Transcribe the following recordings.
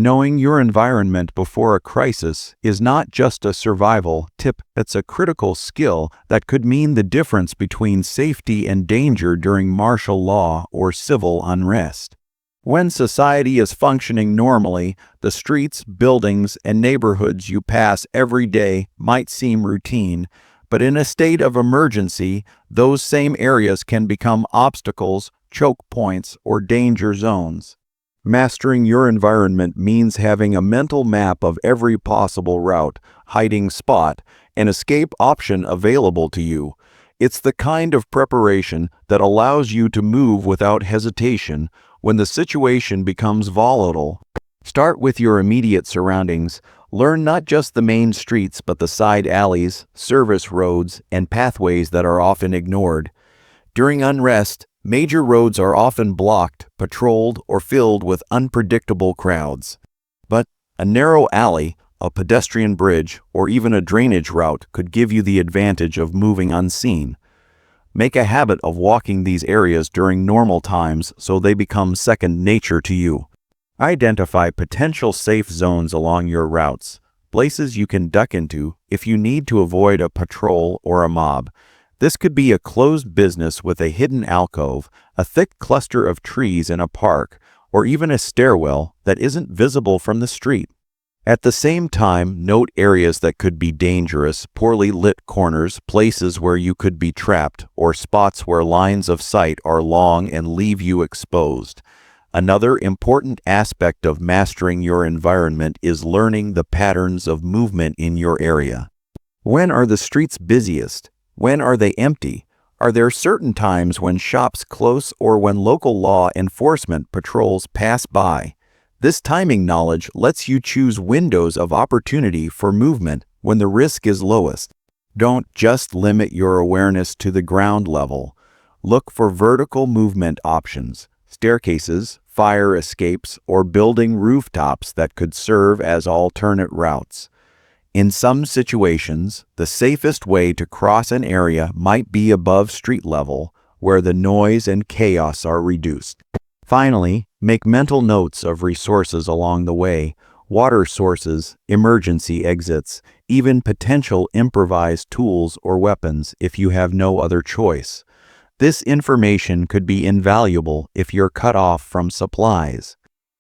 Knowing your environment before a crisis is not just a survival tip, it's a critical skill that could mean the difference between safety and danger during martial law or civil unrest. When society is functioning normally, the streets, buildings, and neighborhoods you pass every day might seem routine, but in a state of emergency, those same areas can become obstacles, choke points, or danger zones. Mastering your environment means having a mental map of every possible route, hiding spot, and escape option available to you. It's the kind of preparation that allows you to move without hesitation when the situation becomes volatile. Start with your immediate surroundings. Learn not just the main streets but the side alleys, service roads, and pathways that are often ignored. During unrest, major roads are often blocked, patrolled, or filled with unpredictable crowds. But a narrow alley, a pedestrian bridge, or even a drainage route could give you the advantage of moving unseen. Make a habit of walking these areas during normal times so they become second nature to you. Identify potential safe zones along your routes, places you can duck into if you need to avoid a patrol or a mob. This could be a closed business with a hidden alcove, a thick cluster of trees in a park, or even a stairwell that isn't visible from the street. At the same time, note areas that could be dangerous, poorly lit corners, places where you could be trapped, or spots where lines of sight are long and leave you exposed. Another important aspect of mastering your environment is learning the patterns of movement in your area. When are the streets busiest? When are they empty? Are there certain times when shops close or when local law enforcement patrols pass by? This timing knowledge lets you choose windows of opportunity for movement when the risk is lowest. Don't just limit your awareness to the ground level. Look for vertical movement options, staircases, fire escapes, or building rooftops that could serve as alternate routes. In some situations, the safest way to cross an area might be above street level, where the noise and chaos are reduced. Finally, make mental notes of resources along the way, water sources, emergency exits, even potential improvised tools or weapons if you have no other choice. This information could be invaluable if you're cut off from supplies.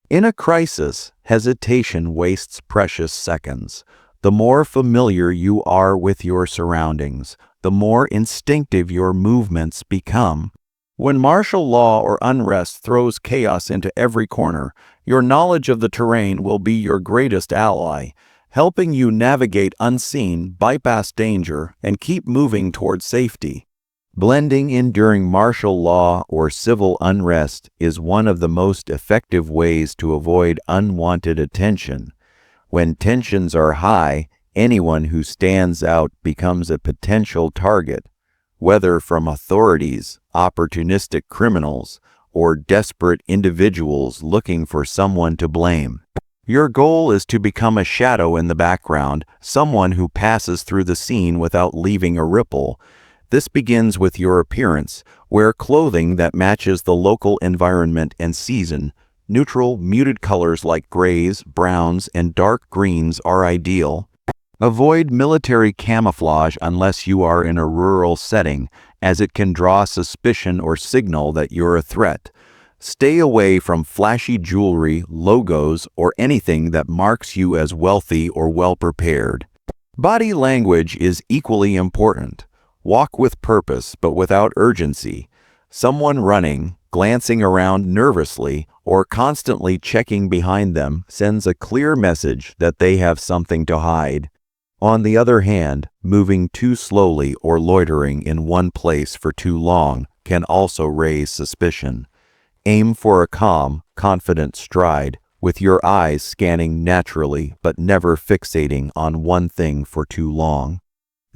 In a crisis, hesitation wastes precious seconds. The more familiar you are with your surroundings, the more instinctive your movements become. When martial law or unrest throws chaos into every corner, your knowledge of the terrain will be your greatest ally, helping you navigate unseen, bypass danger, and keep moving toward safety. Blending in during martial law or civil unrest is one of the most effective ways to avoid unwanted attention. When tensions are high, anyone who stands out becomes a potential target, whether from authorities, opportunistic criminals, or desperate individuals looking for someone to blame. Your goal is to become a shadow in the background, someone who passes through the scene without leaving a ripple. This begins with your appearance. Wear clothing that matches the local environment and season. Neutral, muted colors like grays, browns, and dark greens are ideal. Avoid military camouflage unless you are in a rural setting, as it can draw suspicion or signal that you're a threat. Stay away from flashy jewelry, logos, or anything that marks you as wealthy or well-prepared. Body language is equally important. Walk with purpose, but without urgency. Someone running, glancing around nervously, or constantly checking behind them sends a clear message that they have something to hide. On the other hand, moving too slowly or loitering in one place for too long can also raise suspicion. Aim for a calm, confident stride, with your eyes scanning naturally but never fixating on one thing for too long.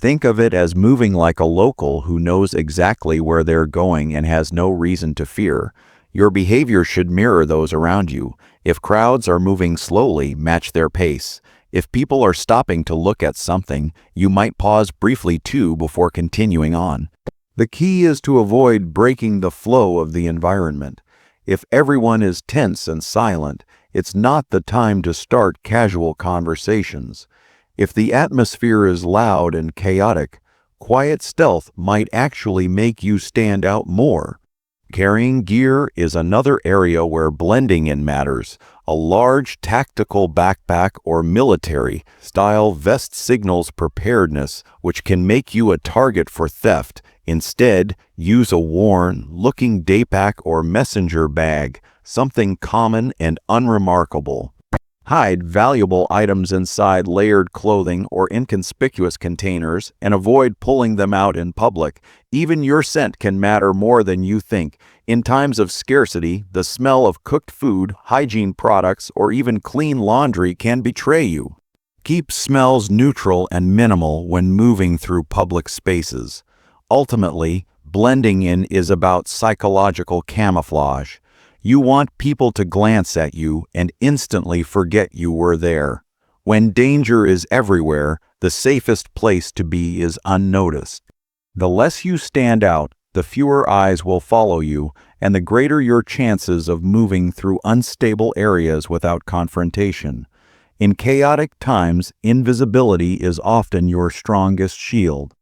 Think of it as moving like a local who knows exactly where they're going and has no reason to fear. Your behavior should mirror those around you. If crowds are moving slowly, match their pace. If people are stopping to look at something, you might pause briefly too before continuing on. The key is to avoid breaking the flow of the environment. If everyone is tense and silent, it's not the time to start casual conversations. If the atmosphere is loud and chaotic, quiet stealth might actually make you stand out more. Carrying gear is another area where blending in matters. A large tactical backpack or military-style vest signals preparedness, which can make you a target for theft. Instead, use a worn-looking daypack or messenger bag, something common and unremarkable. Hide valuable items inside layered clothing or inconspicuous containers and avoid pulling them out in public. Even your scent can matter more than you think. In times of scarcity, the smell of cooked food, hygiene products, or even clean laundry can betray you. Keep smells neutral and minimal when moving through public spaces. Ultimately, blending in is about psychological camouflage. You want people to glance at you and instantly forget you were there. When danger is everywhere, the safest place to be is unnoticed. The less you stand out, the fewer eyes will follow you, and the greater your chances of moving through unstable areas without confrontation. In chaotic times, invisibility is often your strongest shield.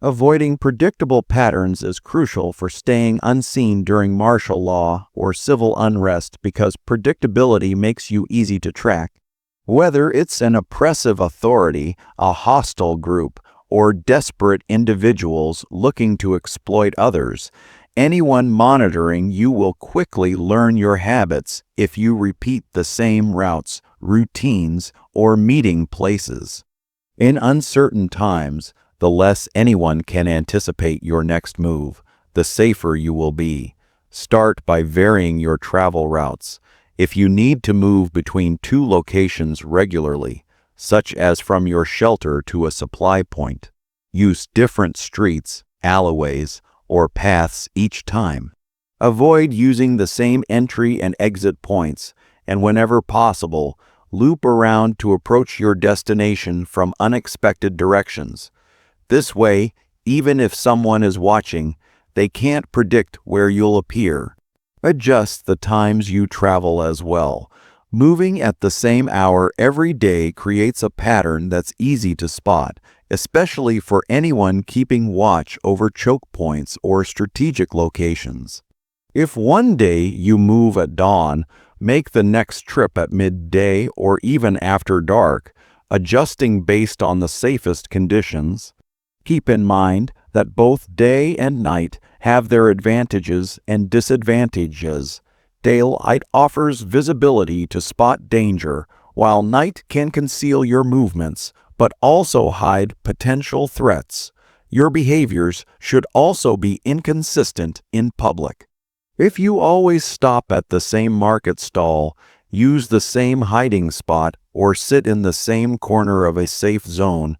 Avoiding predictable patterns is crucial for staying unseen during martial law or civil unrest because predictability makes you easy to track. Whether it's an oppressive authority, a hostile group, or desperate individuals looking to exploit others, anyone monitoring you will quickly learn your habits if you repeat the same routes, routines, or meeting places. In uncertain times, the less anyone can anticipate your next move, the safer you will be. Start by varying your travel routes. If you need to move between two locations regularly, such as from your shelter to a supply point, use different streets, alleyways, or paths each time. Avoid using the same entry and exit points, and whenever possible, loop around to approach your destination from unexpected directions. This way, even if someone is watching, they can't predict where you'll appear. Adjust the times you travel as well. Moving at the same hour every day creates a pattern that's easy to spot, especially for anyone keeping watch over choke points or strategic locations. If one day you move at dawn, make the next trip at midday or even after dark, adjusting based on the safest conditions. Keep in mind that both day and night have their advantages and disadvantages. Daylight offers visibility to spot danger, while night can conceal your movements, but also hide potential threats. Your behaviors should also be inconsistent in public. If you always stop at the same market stall, use the same hiding spot, or sit in the same corner of a safe zone,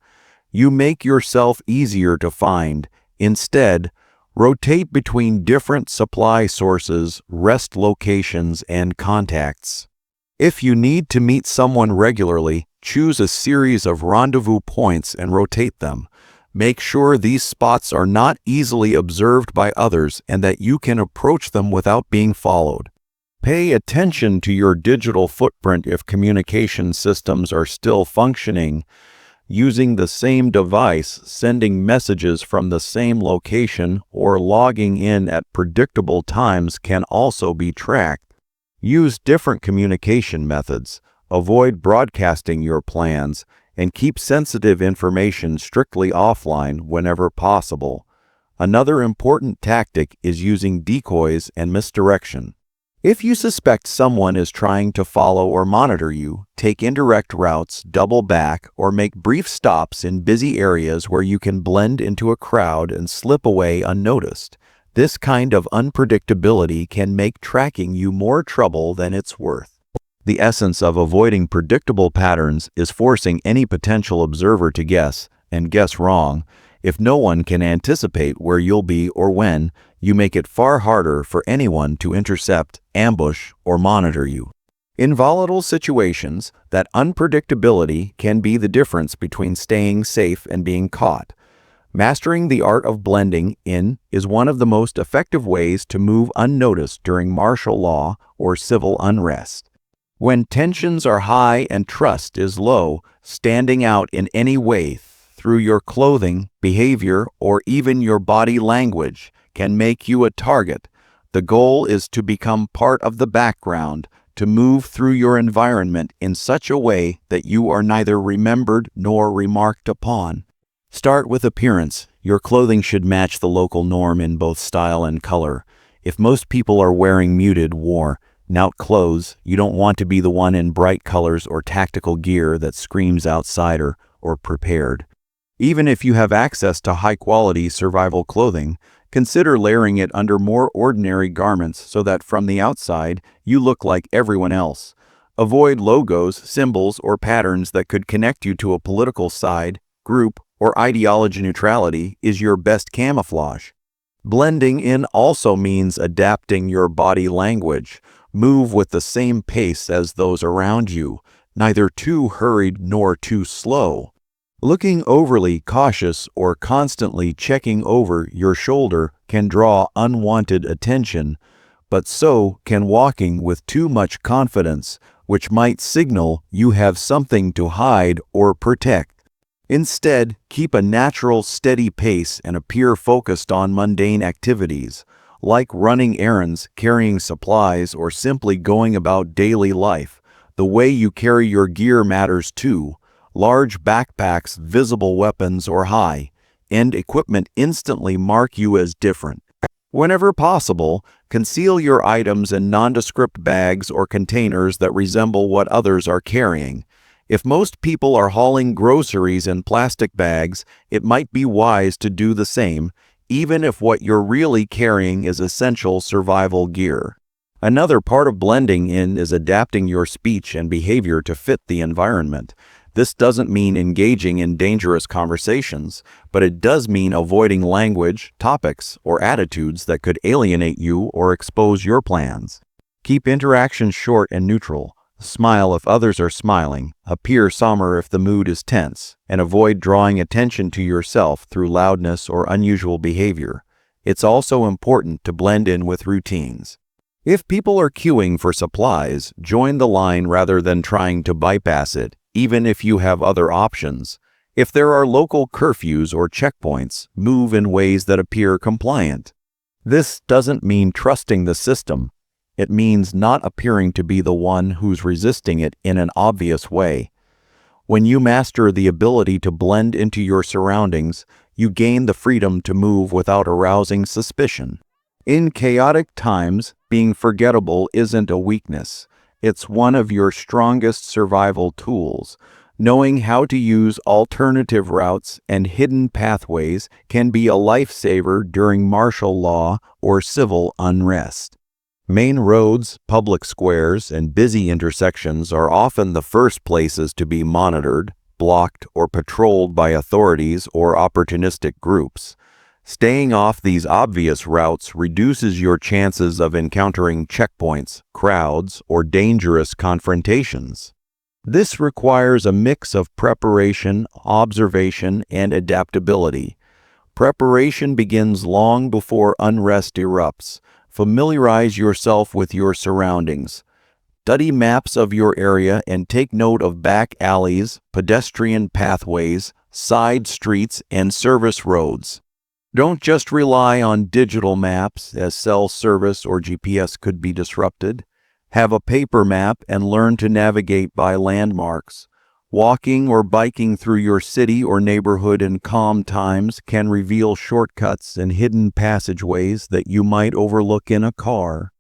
you make yourself easier to find. Instead, rotate between different supply sources, rest locations, and contacts. If you need to meet someone regularly, choose a series of rendezvous points and rotate them. Make sure these spots are not easily observed by others and that you can approach them without being followed. Pay attention to your digital footprint if communication systems are still functioning. Using the same device, sending messages from the same location, or logging in at predictable times can also be tracked. Use different communication methods, avoid broadcasting your plans, and keep sensitive information strictly offline whenever possible. Another important tactic is using decoys and misdirection. If you suspect someone is trying to follow or monitor you, take indirect routes, double back, or make brief stops in busy areas where you can blend into a crowd and slip away unnoticed. This kind of unpredictability can make tracking you more trouble than it's worth. The essence of avoiding predictable patterns is forcing any potential observer to guess, and guess wrong. If no one can anticipate where you'll be or when, you make it far harder for anyone to intercept, ambush, or monitor you. In volatile situations, that unpredictability can be the difference between staying safe and being caught. Mastering the art of blending in is one of the most effective ways to move unnoticed during martial law or civil unrest. When tensions are high and trust is low, standing out in any way through your clothing, behavior, or even your body language can make you a target. The goal is to become part of the background, to move through your environment in such a way that you are neither remembered nor remarked upon. Start with appearance. Your clothing should match the local norm in both style and color. If most people are wearing muted, worn-out clothes, you don't want to be the one in bright colors or tactical gear that screams outsider or prepared. Even if you have access to high-quality survival clothing, consider layering it under more ordinary garments so that from the outside, you look like everyone else. Avoid logos, symbols, or patterns that could connect you to a political side, group, or ideology. Neutrality is your best camouflage. Blending in also means adapting your body language. Move with the same pace as those around you, neither too hurried nor too slow. Looking overly cautious or constantly checking over your shoulder can draw unwanted attention, but so can walking with too much confidence, which might signal you have something to hide or protect. Instead, keep a natural, steady pace and appear focused on mundane activities, like running errands, carrying supplies, or simply going about daily life. The way you carry your gear matters too. Large backpacks, visible weapons, or high-end equipment instantly mark you as different. Whenever possible, conceal your items in nondescript bags or containers that resemble what others are carrying. If most people are hauling groceries in plastic bags, it might be wise to do the same, even if what you're really carrying is essential survival gear. Another part of blending in is adapting your speech and behavior to fit the environment. This doesn't mean engaging in dangerous conversations, but it does mean avoiding language, topics, or attitudes that could alienate you or expose your plans. Keep interactions short and neutral. Smile if others are smiling, appear somber if the mood is tense, and avoid drawing attention to yourself through loudness or unusual behavior. It's also important to blend in with routines. If people are queuing for supplies, join the line rather than trying to bypass it, even if you have other options. If there are local curfews or checkpoints, move in ways that appear compliant. This doesn't mean trusting the system. It means not appearing to be the one who's resisting it in an obvious way. When you master the ability to blend into your surroundings, you gain the freedom to move without arousing suspicion. In chaotic times, being forgettable isn't a weakness. It's one of your strongest survival tools. Knowing how to use alternative routes and hidden pathways can be a lifesaver during martial law or civil unrest. Main roads, public squares, and busy intersections are often the first places to be monitored, blocked, or patrolled by authorities or opportunistic groups. Staying off these obvious routes reduces your chances of encountering checkpoints, crowds, or dangerous confrontations. This requires a mix of preparation, observation, and adaptability. Preparation begins long before unrest erupts. Familiarize yourself with your surroundings. Study maps of your area and take note of back alleys, pedestrian pathways, side streets, and service roads. Don't just rely on digital maps, as cell service or GPS could be disrupted. Have a paper map and learn to navigate by landmarks. Walking or biking through your city or neighborhood in calm times can reveal shortcuts and hidden passageways that you might overlook in a car.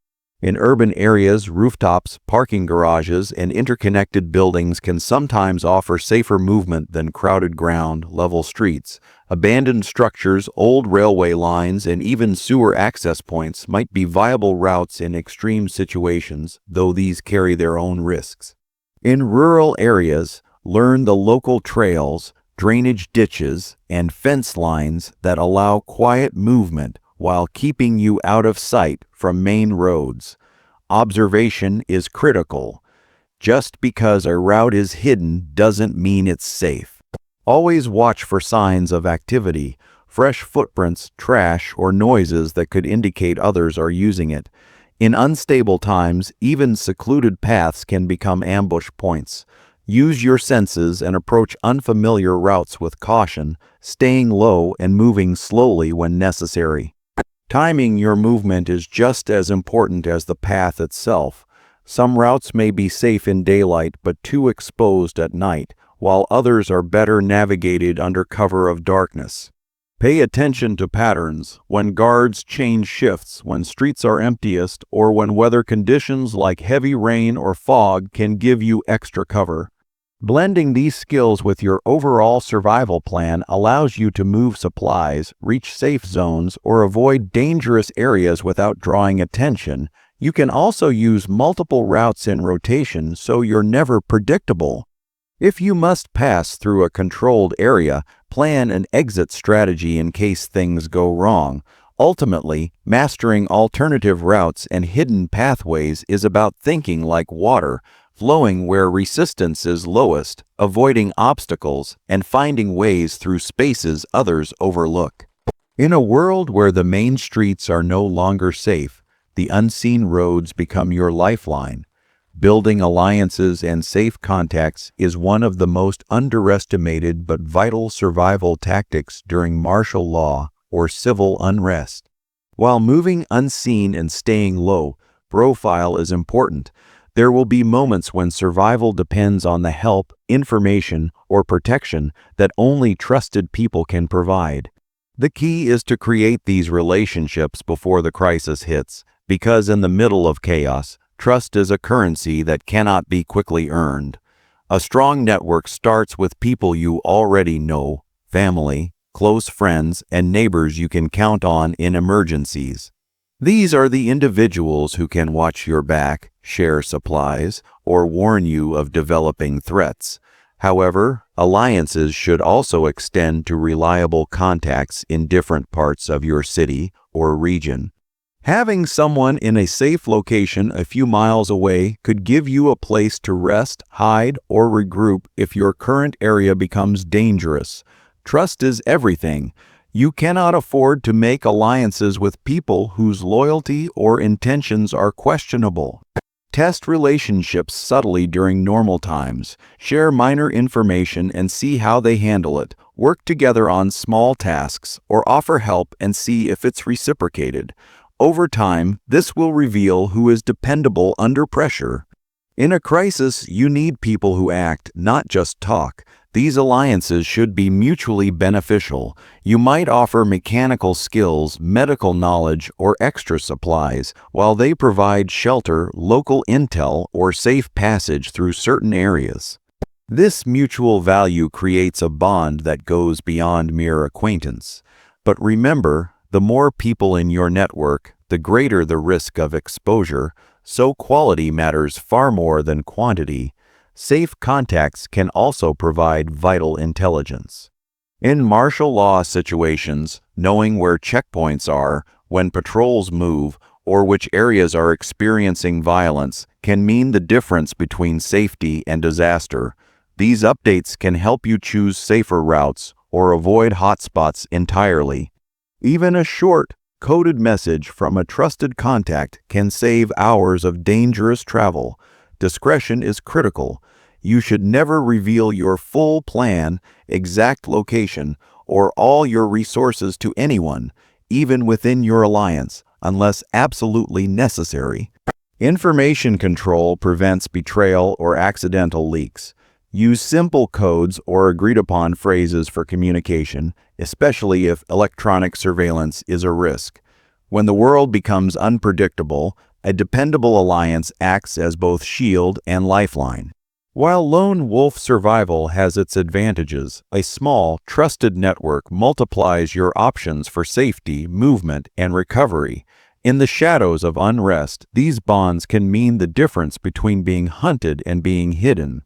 In urban areas, rooftops, parking garages, and interconnected buildings can sometimes offer safer movement than crowded ground, level streets. Abandoned structures, old railway lines, and even sewer access points might be viable routes in extreme situations, though these carry their own risks. In rural areas, learn the local trails, drainage ditches, and fence lines that allow quiet movement while keeping you out of sight from main roads. Observation is critical. Just because a route is hidden doesn't mean it's safe. Always watch for signs of activity, fresh footprints, trash, or noises that could indicate others are using it. In unstable times, even secluded paths can become ambush points. Use your senses and approach unfamiliar routes with caution, staying low and moving slowly when necessary. Timing your movement is just as important as the path itself. Some routes may be safe in daylight but too exposed at night, while others are better navigated under cover of darkness. Pay attention to patterns, when guards change shifts, when streets are emptiest, or when weather conditions like heavy rain or fog can give you extra cover. Blending these skills with your overall survival plan allows you to move supplies, reach safe zones, or avoid dangerous areas without drawing attention. You can also use multiple routes in rotation so you're never predictable. If you must pass through a controlled area, plan an exit strategy in case things go wrong. Ultimately, mastering alternative routes and hidden pathways is about thinking like water, flowing where resistance is lowest, avoiding obstacles, and finding ways through spaces others overlook. In a world where the main streets are no longer safe, the unseen roads become your lifeline. Building alliances and safe contacts is one of the most underestimated but vital survival tactics during martial law or civil unrest. While moving unseen and staying low profile is important, there will be moments when survival depends on the help, information, or protection that only trusted people can provide. The key is to create these relationships before the crisis hits, because in the middle of chaos, trust is a currency that cannot be quickly earned. A strong network starts with people you already know, family, close friends, and neighbors you can count on in emergencies. These are the individuals who can watch your back, share supplies, or warn you of developing threats. However, alliances should also extend to reliable contacts in different parts of your city or region. Having someone in a safe location a few miles away could give you a place to rest, hide, or regroup if your current area becomes dangerous. Trust is everything. You cannot afford to make alliances with people whose loyalty or intentions are questionable. Test relationships subtly during normal times. Share minor information and see how they handle it. Work together on small tasks or offer help and see if it's reciprocated. Over time, this will reveal who is dependable under pressure. In a crisis, you need people who act, not just talk. These alliances should be mutually beneficial. You might offer mechanical skills, medical knowledge, or extra supplies, while they provide shelter, local intel, or safe passage through certain areas. This mutual value creates a bond that goes beyond mere acquaintance. But remember, the more people in your network, the greater the risk of exposure, so quality matters far more than quantity. Safe contacts can also provide vital intelligence. In martial law situations, knowing where checkpoints are, when patrols move, or which areas are experiencing violence can mean the difference between safety and disaster. These updates can help you choose safer routes or avoid hotspots entirely. Even a short, coded message from a trusted contact can save hours of dangerous travel. Discretion is critical. You should never reveal your full plan, exact location, or all your resources to anyone, even within your alliance, unless absolutely necessary. Information control prevents betrayal or accidental leaks. Use simple codes or agreed-upon phrases for communication, especially if electronic surveillance is a risk. When the world becomes unpredictable, a dependable alliance acts as both shield and lifeline. While lone wolf survival has its advantages, a small, trusted network multiplies your options for safety, movement, and recovery. In the shadows of unrest, these bonds can mean the difference between being hunted and being hidden.